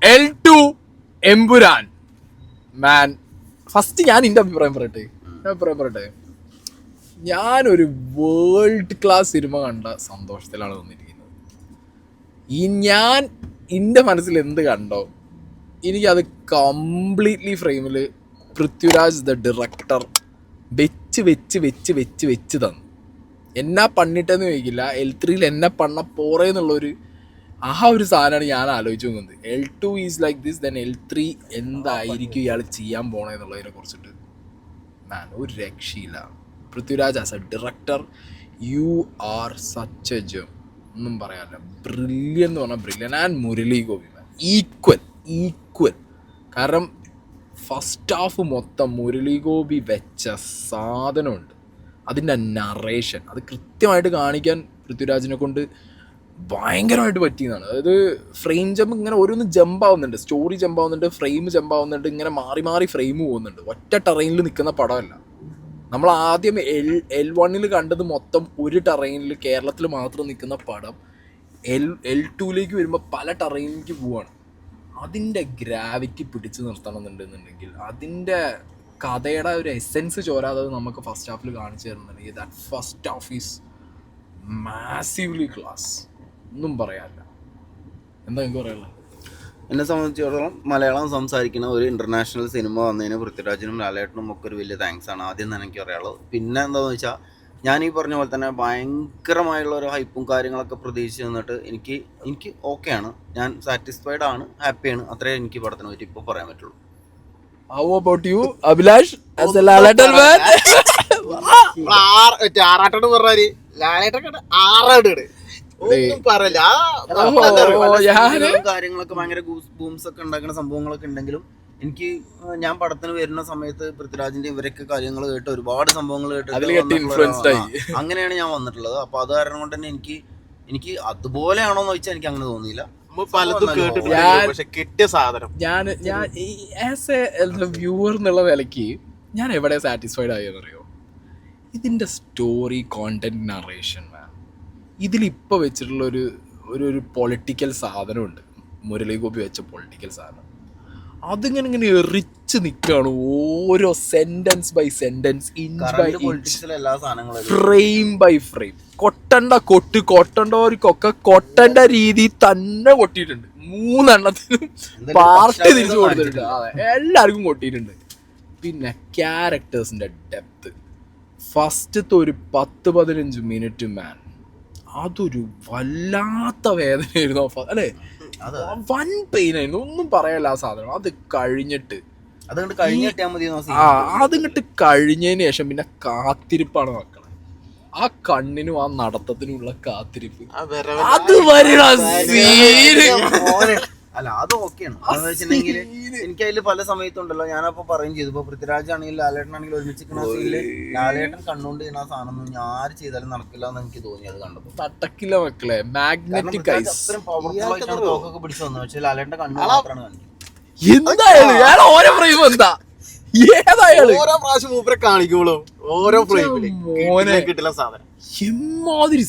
L2 Empuraan മാൻ. First ഞാൻ എൻ്റെ അഭിപ്രായം പറയട്ടെ. ഞാനൊരു വേൾഡ് ക്ലാസ് സിനിമ കണ്ട സന്തോഷത്തിലാണ് വന്നിരിക്കുന്നത്. ഞാൻ എൻ്റെ മനസ്സിൽ എന്ത് കണ്ടോ എനിക്കത് കംപ്ലീറ്റ്ലി ഫ്രെയിമിൽ പൃഥ്വിരാജ് ദ ഡയറക്ടർ വെച്ച് തന്നു. എന്നാ പണിട്ടെന്ന് ചോദിക്കില്ല, L3 എന്നെ പണ്ണ പോറേന്നുള്ളൊരു ഒരു സാധനമാണ് ഞാൻ ആലോചിച്ച് നോക്കുന്നത്. L2 is like this, then L3 എന്തായിരിക്കും ഇയാൾ ചെയ്യാൻ പോണേന്നുള്ളതിനെ കുറിച്ചിട്ട് മാൻ ഒരു രക്ഷയില്ല. Prithviraj as A director you are such A ജം, ഒന്നും പറയാനില്ല. ബ്രില്യൻ എന്ന് പറഞ്ഞാൽ brilliant. And Murali Gopi man equal. കാരണം ഫസ്റ്റ് ഹാഫ് മൊത്തം മുരളി ഗോപി വെച്ച സാധനമുണ്ട്. അതിൻ്റെ നറേഷൻ അത് കൃത്യമായിട്ട് കാണിക്കാൻ പൃഥ്വിരാജിനെ കൊണ്ട് ഭയങ്കരമായിട്ട് പറ്റിയതാണ്. അതായത് ഫ്രെയിം ജമ്പ് ഇങ്ങനെ ഓരോന്ന് ജമ്പ് ആവുന്നുണ്ട്, സ്റ്റോറി ജമ്പ് ആവുന്നുണ്ട്, ഫ്രെയിം ജമ്പ് ആവുന്നുണ്ട്, ഇങ്ങനെ മാറി ഫ്രെയിം പോകുന്നുണ്ട്. ഒറ്റ ടെറൈനിൽ നിൽക്കുന്ന പടമല്ല. നമ്മൾ ആദ്യം L1 കണ്ടത് മൊത്തം ഒരു ടെറൈനിൽ കേരളത്തിൽ മാത്രം നിൽക്കുന്ന പടം L2 വരുമ്പോൾ പല ടെറൈനിലേക്ക് പോവാണ്. അതിൻ്റെ ഗ്രാവിറ്റി പിടിച്ചു നിർത്തണമെന്നുണ്ടെന്നുണ്ടെങ്കിൽ, അതിൻ്റെ കഥയുടെ ഒരു എസെൻസ് ചോരാതെ നമുക്ക് ഫസ്റ്റ് ഹാഫിൽ കാണിച്ചു തരുന്നുണ്ടെങ്കിൽ that first half is massively class. ഒന്നും പറയാനില്ല. എന്താ നിങ്ങൾക്ക് പറയാനുള്ളത്? എന്നെ സംബന്ധിച്ചിടത്തോളം മലയാളം സംസാരിക്കുന്ന ഒരു ഇൻ്റർനാഷണൽ സിനിമ വന്നതിന് പൃഥ്വിരാജിനും ലാലേട്ടനും ഒക്കെ ഒരു വലിയ താങ്ക്സ് ആണ് ആദ്യം തന്നെ എനിക്ക് പറയാനുള്ളത്. പിന്നെ എന്താണെന്ന് വെച്ചാൽ ഞാൻ ഈ പറഞ്ഞ പോലെ തന്നെ ഭയങ്കരമായുള്ള ഒരു ഹൈപ്പും കാര്യങ്ങളൊക്കെ പ്രതീക്ഷിച്ച് നിന്നിട്ട് എനിക്ക് ഓക്കെയാണ്, ഞാൻ സാറ്റിസ്ഫൈഡ് ആണ്, ഹാപ്പിയാണ്. അത്രേ എനിക്ക് പടത്തിനെ പറ്റി ഇപ്പോൾ പറയാൻ പറ്റുള്ളൂ. How about you, Abhilash, as a Lalettan man? കാര്യങ്ങളൊക്കെ ഭയങ്കര ബൂംസ് ഒക്കെ ഉണ്ടാക്കുന്ന സംഭവങ്ങളൊക്കെ ഉണ്ടെങ്കിലും ഞാൻ പടത്തിന് വരുന്ന സമയത്ത് പൃഥ്വിരാജിന്റെ ഇവരൊക്കെ കാര്യങ്ങൾ കേട്ട് ഒരുപാട് സംഭവങ്ങൾ കേട്ട് അങ്ങനെയാണ് ഞാൻ വന്നിട്ടുള്ളത്. അപ്പൊ അത് കാരണം കൊണ്ട് തന്നെ എനിക്ക് അതുപോലെയാണോന്ന് ചോദിച്ചാൽ എനിക്ക് അങ്ങനെ തോന്നിയില്ല. കിട്ടിയ സാധനം ഞാൻ ആസ് എ വ്യൂവർ എന്നുള്ള നിലയ്ക്ക് ഞാൻ എവിടെ സാറ്റിസ്ഫൈഡ് ആയെന്നറിയോ? ഇതിന്റെ സ്റ്റോറി, കോണ്ടന്റ്, നറേഷൻ. ഇതിലിപ്പോൾ വെച്ചിട്ടുള്ള ഒരു പൊളിറ്റിക്കൽ സാധനമുണ്ട്, മുരളി ഗോപി വെച്ച പൊളിറ്റിക്കൽ സാധനം. അതിങ്ങനെ എറിച്ച് നിൽക്കുകയാണ് ഓരോ sentence by sentence, inch by inch, frame by frame. കൊട്ടേണ്ടവർക്കൊക്കെ കൊട്ടേണ്ട രീതി തന്നെ കൊട്ടിയിട്ടുണ്ട്. 3 എണ്ണത്തിനും പാർട്ട് തിരിച്ചു കൊടുത്തിട്ടുണ്ട്. അതെ, എല്ലാവർക്കും കൊട്ടിയിട്ടുണ്ട്. പിന്നെ ക്യാരക്ടേഴ്സിന്റെ ഡെപ്ത് ഫസ്റ്റത്തെ ഒരു 10-15 മിനിറ്റ് മാൻ, അതൊരു വല്ലാത്ത വേദനയായിരുന്നു അല്ലേ? വൻ പെയിൻ ആയിരുന്നു, ഒന്നും പറയാല്ല ആ സാധനം. അത് കഴിഞ്ഞിട്ട് അതിങ്ങോട്ട് കഴിഞ്ഞതിന് ശേഷം പിന്നെ കാത്തിരിപ്പാണ് മക്കളെ. ആ കണ്ണിനും ആ നടത്തത്തിനുള്ള കാത്തിരിപ്പ്, അത് വരണ അല്ല അത് ഓക്കെയാണ്. അതെന്ന് വെച്ചിട്ടുണ്ടെങ്കിൽ എനിക്ക് അതിൽ പല സമയത്തുണ്ടല്ലോ, ഞാനപ്പോ പറയും ചെയ്തു, ഇപ്പൊ പൃഥ്വിരാജ് ആണെങ്കിലും ലാലേട്ടനാണെങ്കിലും ഒരുമിച്ചിരിക്കുന്ന സീനില് ലാലേട്ടൻ കണ്ണുകൊണ്ട് ചെയ്യുന്ന ആ സാധനം ഞാൻ ആര് ചെയ്താലും നടക്കില്ല എന്ന് എനിക്ക് തോന്നി. അത് കണ്ടപ്പോ തട്ടക്കില്ല മക്കളെ, മാഗ്നറ്റിക് അത്രയും പവർഫുൾ തോക്കൊക്കെ പിടിച്ചു വന്നു. പക്ഷെ ലാലേട്ടന്റെ കണ്ണ് മാത്രമാണ് കാണിക്കുന്നത്. എന്തായാലും ഓരോ ഫ്രെയിം എന്താ ഏതായാലും ഓരോ പ്രാവശ്യം മൂപ്പരെ കാണിക്കുമ്പോഴും ഓരോ ഫ്രെയിമില് കിട്ടില്ല സാധനം. എമ്മാതിരി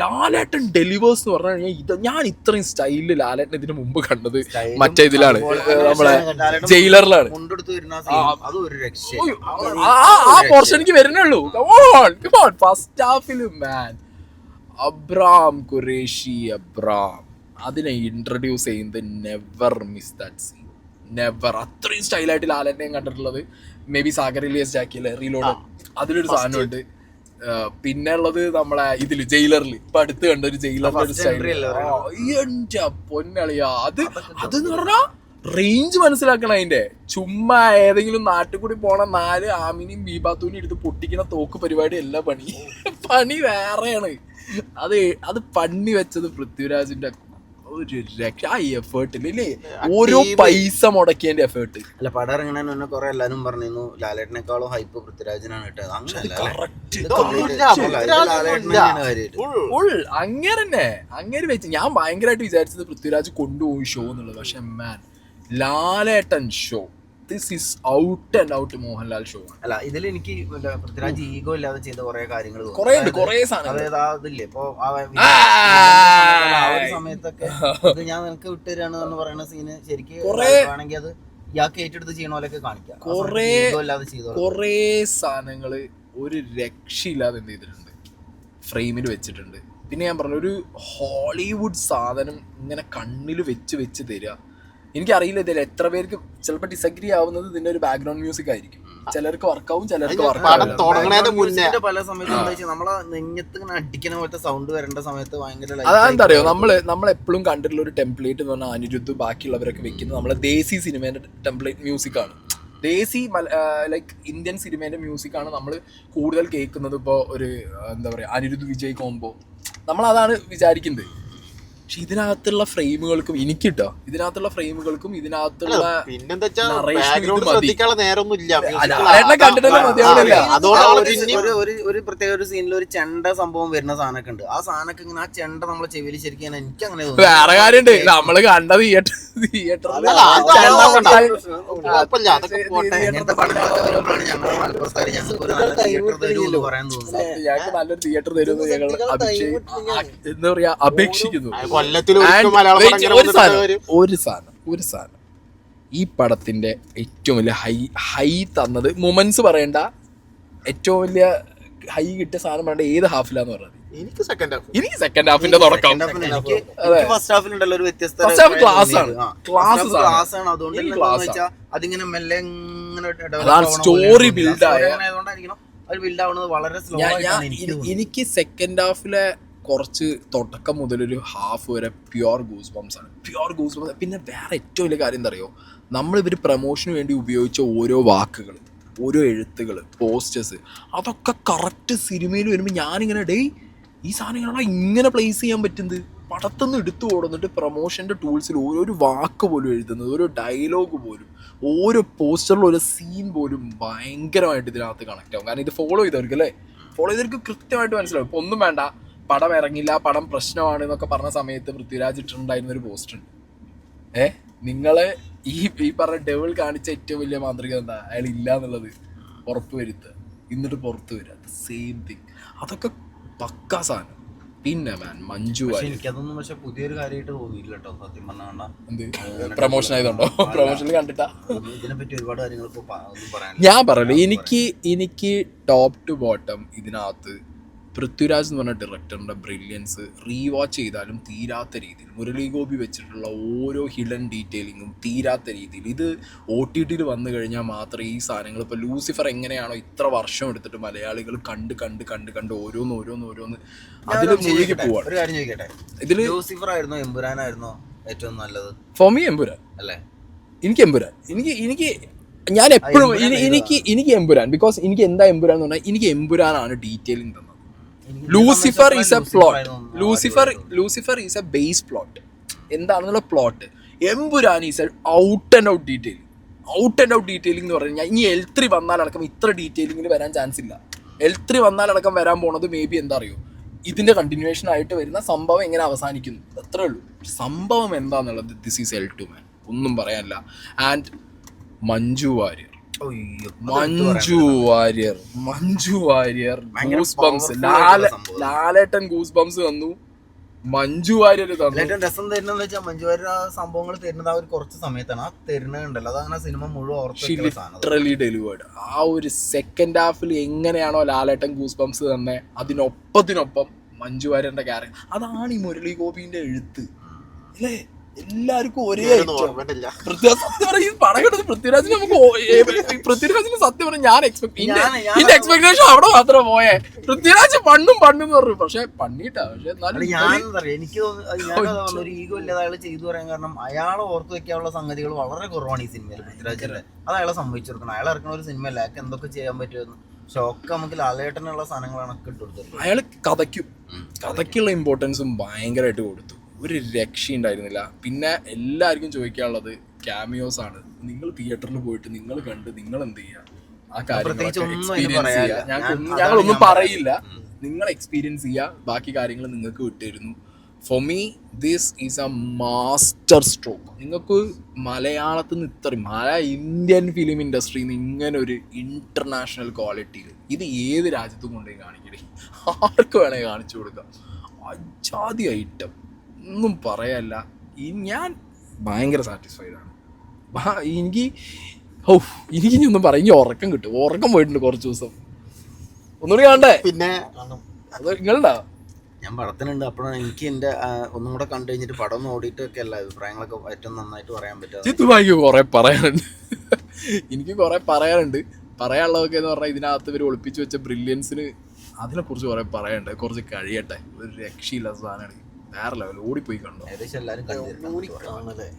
ലാലേട്ടൻ ഡെലിവേഴ്സ് എന്ന് പറഞ്ഞു കഴിഞ്ഞാൽ ഞാൻ ഇത്രയും സ്റ്റൈലില് ലാലേട്ടൻ ഇതിന് മുമ്പ് കണ്ടത് മറ്റേ ഇതിലാണ്, നമ്മളെ ജയിലറിലാണ്. ആ പോർഷൻ എനിക്ക് വരുന്നുള്ളൂ. ഫസ്റ്റ് ഹാഫില് മാൻ അബ്രാം ഖുറേഷി അതിനെ ഇൻട്രൊഡ്യൂസ് ചെയ്യുന്നത് never miss that scene, never. അത്രയും സ്റ്റൈലായിട്ട് ലാലേട്ടനെയും കണ്ടിട്ടുള്ളത് മേ ബി സാഗർ ഇലിയസ് ജാക്കിയിലെ റീലോഡ്, അതിലൊരു സാധനമുണ്ട്. പിന്നെ ഉള്ളത് നമ്മളെ ഇതില് ജയിലറിൽ ഇപ്പൊ അടുത്ത് കണ്ട ഒരു ജയിലറിന്റെ ഒരു സ്റ്റൈൽ, എന്റെ പൊന്നളിയാ. അതെന്ന് പറഞ്ഞാ റേഞ്ച് മനസ്സിലാക്കണം അതിന്റെ. ചുമ്മാ ഏതെങ്കിലും നാട്ടിൽ കൂടി പോണ 4 ആമിനിയും ബീബാത്തൂനും എടുത്ത് പൊട്ടിക്കുന്ന തോക്ക് പരിപാടി അല്ല പണി വേറെയാണ്. അത് പണി വെച്ചത് പൃഥ്വിരാജിന്റെ ഒരു രക്ഷ. ആ എഫേർട്ടില്ലേ, ഓരോ പൈസ മുടക്കിയതിന്റെ എഫേർട്ട്. അല്ല, പടം ഇറങ്ങണേന് മുന്നേ കുറെ എല്ലാരും പറഞ്ഞിരുന്നു ലാലേട്ടനേക്കാളും ഹൈപ്പ് പൃഥ്വിരാജിനാണ് കിട്ടിയത്. അങ്ങനെ വെച്ച് ഞാൻ ഭയങ്കരമായിട്ട് വിചാരിച്ചത് പൃഥ്വിരാജ് കൊണ്ടുപോയി ഷോ എന്നുള്ളത്. പക്ഷെ മാൻ ലാലേട്ടൻ show this is out and out Mohanlal show ആണ്. അല്ല ഇതിൽ എനിക്ക് പൃഥ്വിരാജ് ഈഗോ ഇല്ലാതെ ചെയ്ത കുറെ കാര്യങ്ങൾ കുറേ സാധനം. അതായത് അതില്ലേ ഇപ്പൊ ആ ഒരു സമയത്തൊക്കെ ഇത് ഞാൻ നിനക്ക് വിട്ടുതരാണെന്ന് പറയുന്ന സീന് ശരിക്കും ആണെങ്കിൽ അത് ഇയാൾക്ക് ഏറ്റെടുത്ത് ചെയ്യണ പോലെയൊക്കെ കാണിക്കാം. കുറേ സാധനങ്ങള് ഒരു രക്ഷയില്ലാതെ എന്ത് ചെയ്തിട്ടുണ്ട്, ഫ്രെയിമിൽ വെച്ചിട്ടുണ്ട്. പിന്നെ ഞാൻ പറഞ്ഞു ഒരു ഹോളിവുഡ് സാധനം ഇങ്ങനെ കണ്ണിൽ വെച്ച് തരിക. എനിക്കറിയില്ല ഇതിൽ എത്ര പേർക്ക് ചിലപ്പോൾ ഡിസഗ്രി ആവുന്നത് ഇതിന്റെ ഒരു ബാക്ക്ഗ്രൗണ്ട് മ്യൂസിക് ആയിരിക്കും. ചിലർക്ക് വർക്കാവും, ചിലർക്ക് വർക്കാവും. പല സമയത്ത് നമ്മളെ നെഞ്ഞത്ത് ഇങ്ങനെ അടിക്കണ പോലത്തെ സൗണ്ട് വരേണ്ട സമയത്ത് ഭയങ്കര അതെന്താ അറിയോ, നമ്മളെപ്പോഴും കണ്ടിട്ടുള്ള ഒരു ടെംപ്ലേറ്റ് എന്ന് പറഞ്ഞാൽ അനിരുദ്ധ് ബാക്കിയുള്ളവരൊക്കെ വെക്കുന്നത് നമ്മളെ ദേശി സിനിമേന്റെ ടെംപ്ലേറ്റ് മ്യൂസിക്കാണ്. ദേശി ലൈക്ക് ഇന്ത്യൻ സിനിമേന്റെ മ്യൂസിക്കാണ് നമ്മൾ കൂടുതൽ കേൾക്കുന്നത്. ഇപ്പോൾ ഒരു എന്താ പറയുക അനിരുദ്ധ് വിജയ് കോംബോ നമ്മളതാണ് വിചാരിക്കുന്നത്. പക്ഷെ ഇതിനകത്തുള്ള ഫ്രെയിമുകൾക്കും ഇതിനകത്തുള്ള ഫ്രെയിമുകൾക്കും ഇതിനകത്തുള്ള ഒരു പ്രത്യേക ഒരു സീനിൽ ഒരു ചെണ്ട സംഭവം വരുന്ന സാധനമൊക്കെ ഉണ്ട്. ആ സാധനമൊക്കെ ഇങ്ങനെ ആ ചെണ്ട നമ്മളെ ചെവിയിൽ ശരിക്കും എനിക്ക് അങ്ങനെ വേറെ കാര്യമുണ്ട്. നമ്മള് കണ്ട ഞങ്ങൾക്ക് നല്ലൊരു തിയേറ്റർ തരുമെന്ന് ഞങ്ങൾ എന്താ പറയാ അപേക്ഷിക്കുന്നു. ഒരു സാധനം ഈ പടത്തിന്റെ ഏറ്റവും വലിയ ഹൈ തന്നത് മൊമെന്റ്സ് പറയണ്ട, ഏറ്റവും വലിയ ഹൈ കിട്ടിയ സാധനം പറയണ്ട ഏത് ഹാഫിലാന്ന് പറഞ്ഞത്. എനിക്ക് സെക്കൻഡ് ഹാഫിന്റെ തുടക്കം. ഫസ്റ്റ് ഹാഫിലുണ്ടല്ലോ ഒരു വ്യത്യസ്ത ക്ലാസ് ആണ്. അതുകൊണ്ട് അതിങ്ങനെ മെല്ലെ സ്റ്റോറി ബിൽഡ് ആവുന്നത് വളരെ സ്ലോ ആയിട്ടാണ്. എനിക്ക് സെക്കൻഡ് ഹാഫിലെ കുറച്ച് തുടക്കം മുതലൊരു ഹാഫ് വരെ പ്യുവർ ഗൂസ് ബംസ് ആണ്. പിന്നെ വേറെ ഏറ്റവും വലിയ കാര്യം എന്താ അറിയോ, നമ്മളിവർ പ്രൊമോഷന് വേണ്ടി ഉപയോഗിച്ച ഓരോ വാക്കുകൾ, ഓരോ എഴുത്തുകൾ, പോസ്റ്റേഴ്സ് അതൊക്കെ കറക്റ്റ് സിനിമയിൽ വരുമ്പോൾ ഞാനിങ്ങനെ ഈ സാധനങ്ങളാണ് ഇങ്ങനെ പ്ലേസ് ചെയ്യാൻ പറ്റുന്നത്. പടത്തുനിന്ന് എടുത്തു കൊടുത്തിട്ട് പ്രൊമോഷൻ്റെ ടൂൾസിൽ ഓരോ വാക്ക് പോലും എഴുതുന്നത്, ഓരോ ഡയലോഗ് പോലും, ഓരോ പോസ്റ്ററിലും ഓരോ സീൻ പോലും ഭയങ്കരമായിട്ട് ഇതിനകത്ത് കണക്റ്റ് ആവും. കാരണം ഇത് ഫോളോ ചെയ്തവർക്ക് കൃത്യമായിട്ട് മനസ്സിലാവും. ഇപ്പോൾ ഒന്നും വേണ്ട, പടം ഇറങ്ങില്ല, പടം പ്രശ്നമാണ് എന്നൊക്കെ പറഞ്ഞ സമയത്ത് പൃഥ്വിരാജ് ഇട്ടിട്ടുണ്ടായിരുന്നൊരു പോസ്റ്റർ ഉണ്ട്. നിങ്ങള് ഈ പറഞ്ഞ ഡെവിൾ കാണിച്ച ഏറ്റവും വലിയ മാതൃക എന്താ, അയാൾ ഇല്ല എന്നുള്ളത് ഉറപ്പ് വരുത്തുക, എന്നിട്ട് പുറത്ത് വരിക, സെയിം തിങ്. അതൊക്കെ പക്കാ സാധനം. പിന്നെ മഞ്ജു എനിക്കതൊന്നും പക്ഷെ പുതിയൊരു കാര്യമായിട്ട് തോന്നിയില്ല കേട്ടോ സത്യം പറഞ്ഞാൽ. എന്ത് പ്രൊമോഷൻ ആയതുകൊണ്ടോ? പ്രൊമോഷനിൽ കണ്ടിട്ടാ ഇതിനെപ്പറ്റി ഒരുപാട് കാര്യങ്ങൾ ഞാൻ പറയല്ലോ. എനിക്ക് ടോപ്പ് ടു ബോട്ടം ഇതിനകത്ത് പൃഥ്വിരാജ് എന്ന് പറഞ്ഞ ഡയറക്ടറിൻ്റെ ബ്രില്യൻസ് റീവാച്ച് ചെയ്താലും തീരാത്ത രീതിയിൽ, മുരളി ഗോപി വെച്ചിട്ടുള്ള ഓരോ ഹിഡൻ ഡീറ്റെയിലിങ്ങും തീരാത്ത രീതിയിൽ. ഇത് OTTയിൽ വന്നു കഴിഞ്ഞാൽ മാത്രമേ ഈ സാധനങ്ങൾ, ഇപ്പോൾ ലൂസിഫർ എങ്ങനെയാണോ ഇത്ര വർഷം എടുത്തിട്ട് മലയാളികൾ കണ്ട് ഓരോന്ന് അതിൽ മുഴുകി പോവാണ്. ഒരു കാര്യം ചോദിക്കട്ടെ, ഇതിൽ ലൂസിഫർ ആയിരുന്നോ എമ്പുരാനായിരുന്നോ ഏറ്റവും നല്ലത്? ഫോർ മീ എമ്പുരാൻ അല്ലേ. എനിക്ക് എമ്പുരാൻ, ഞാൻ എപ്പോഴും എനിക്ക് എമ്പുരാൻ. ബിക്കോസ് എനിക്ക് എന്താ എമ്പുരാൻ എന്ന് പറഞ്ഞാൽ എനിക്ക് എമ്പുരാനാണ് ഡീറ്റെയിലിംഗ് തന്നത്. Lucifer is a plot. Lucifer is a base plot. എന്താണെന്നുള്ള plot. Empuraan is a out and out detailing എന്ന് പറഞ്ഞു കഴിഞ്ഞാൽ ഇനി L3 വന്നാലടക്കം ഇത്ര ഡീറ്റെയിലിംഗിൽ വരാൻ ചാൻസ് ഇല്ല. L3 വന്നാലടക്കം വരാൻ പോണത് മേ ബി എന്താ അറിയോ, ഇതിന്റെ കണ്ടിന്യൂവേഷൻ ആയിട്ട് വരുന്ന സംഭവം എങ്ങനെ അവസാനിക്കുന്നു അത്രേ ഉള്ളൂ. സംഭവം എന്താന്നുള്ളത് ദിസ് ഈസ് L2 മാൻ, ഒന്നും പറയാനില്ല. And Manju Warrier goosebumps, Lalettan goosebumps തന്നു, മഞ്ജു വാര്യർ തന്നു. ഏറ്റവും രസം തരുന്നതെന്ന് വെച്ചാൽ മഞ്ജു വാര്യർ ആ സംഭവങ്ങൾ തരുന്നത് ആ ഒരു കുറച്ച് സമയത്താണ്. ആ തരുന്നുണ്ടല്ലോ, അതാണ് ആ സിനിമ മുഴുവൻ ഡെലിവേർഡ്. ആ ഒരു സെക്കൻഡ് ഹാഫിൽ എങ്ങനെയാണോ ലാലേട്ടൻ ഗൂസ് ബംസ് തന്നെ, അതിനൊപ്പത്തിനൊപ്പം മഞ്ജു വാര്യറിന്റെ ക്യാരക്ടർ. അതാണ് ഈ മുരളി ഗോപിന്റെ എഴുത്ത് അല്ലേ. എല്ലാവർക്കും ഒരേ സത്യം പറയും പടകെടുത്ത് പൃഥ്വിരാജിന് സത്യം പറഞ്ഞ ഞാൻ എക്സ്പെക്ടേഷൻ അവിടെ മാത്രം പോയേ. പൃഥ്വിരാജ് പണ്ണും പറഞ്ഞു, പക്ഷെ പണിട്ടാ. പക്ഷെ എനിക്ക് ഒരു ഈഗോ ഇല്ലാതെ അയാൾ ചെയ്തു പറയാൻ കാരണം അയാളെ ഓർത്ത് വെക്കാനുള്ള സംഗതികൾ വളരെ കുറവാണ് ഈ സിനിമയിൽ പൃഥ്വിരാജിന്റെ. അത് അയാളെ സംഭവിച്ചു കൊടുക്കണം. അയാൾ ഇറക്കുന്ന ഒരു സിനിമ അല്ല, അയാൾക്ക് എന്തൊക്കെ ചെയ്യാൻ പറ്റുമെന്ന് ഷോക്ക് നമുക്ക് ലാലേട്ടനുള്ള സാധനങ്ങളാണ് ഇട്ടുകൊടുത്തത്. അയാൾ കഥയ്ക്കുള്ള ഇമ്പോർട്ടൻസും ഭയങ്കരമായിട്ട് കൊടുത്തു. ഒരു രക്ഷയുണ്ടായിരുന്നില്ല. പിന്നെ എല്ലാവർക്കും ചോദിക്കാനുള്ളത് ക്യാമിയോസ് ആണ്. നിങ്ങൾ തിയേറ്ററിൽ പോയിട്ട് നിങ്ങൾ കണ്ട് നിങ്ങൾ എന്ത് ചെയ്യുക, ആ കാര്യങ്ങളൊക്കെ എക്സ്പീരിയൻസ് ചെയ്യുക. ഞങ്ങളൊന്നും പറയില്ല, നിങ്ങൾ എക്സ്പീരിയൻസ് ചെയ്യുക, ബാക്കി കാര്യങ്ങൾ നിങ്ങൾക്ക് വിട്ടുതരുന്നു. For me this is a master stroke. നിങ്ങൾക്ക് മലയാളത്തിൽ നിന്ന് ഇത്രയും ഇന്ത്യൻ ഫിലിം ഇൻഡസ്ട്രിയിൽ നിന്ന് ഇങ്ങനെ ഒരു ഇൻ്റർനാഷണൽ ക്വാളിറ്റി ഇത് ഏത് രാജ്യത്തും കൊണ്ടുപോയി കാണിക്കണേ, ആർക്ക് വേണമെങ്കിൽ കാണിച്ചു കൊടുക്കാം. അജാതി ഐറ്റം ഒന്നും പറയല്ല. ഞാൻ ഭയങ്കര സാറ്റിസ്ഫൈഡ് ആണ്. എനിക്ക് എനിക്ക് ഇനി ഒന്നും പറയും, എനിക്ക് ഉറക്കം കിട്ടും. ഉറക്കം പോയിട്ടുണ്ട് കുറച്ച് ദിവസം. ഒന്നുകൂടി കാണണ്ടേ? പിന്നെ അത് നിങ്ങളുണ്ടാ? ഞാൻ പടത്തിനുണ്ട്. അപ്പോഴാണ് എനിക്ക് എൻ്റെ ഒന്നും കൂടെ കണ്ടു കഴിഞ്ഞിട്ട് പടം ഒന്ന് ഓടിയിട്ടൊക്കെ അല്ല അഭിപ്രായങ്ങളൊക്കെ ഏറ്റവും നന്നായിട്ട് പറയാൻ പറ്റുക. ചിത്തുമായിക്ക് കുറെ പറയാനുണ്ട്, എനിക്ക് കുറെ പറയാനുണ്ട്. പറയാനുള്ളതൊക്കെ എന്ന് പറഞ്ഞാൽ ഇതിനകത്ത് ഇവർ ഒളിപ്പിച്ച് വെച്ച ബ്രില്യൻസിന് അതിനെക്കുറിച്ച് കുറെ പറയാനുണ്ട്. കുറച്ച് കഴിയട്ടെ, ഒരു രക്ഷയില്ല സാധനമാണ്, വേറെ ലെവൽ. ഓടിപ്പോയി കണ്ടോ? ഏകദേശം എല്ലാവരും കണ്ടിരുന്നു. കാണല്ലേ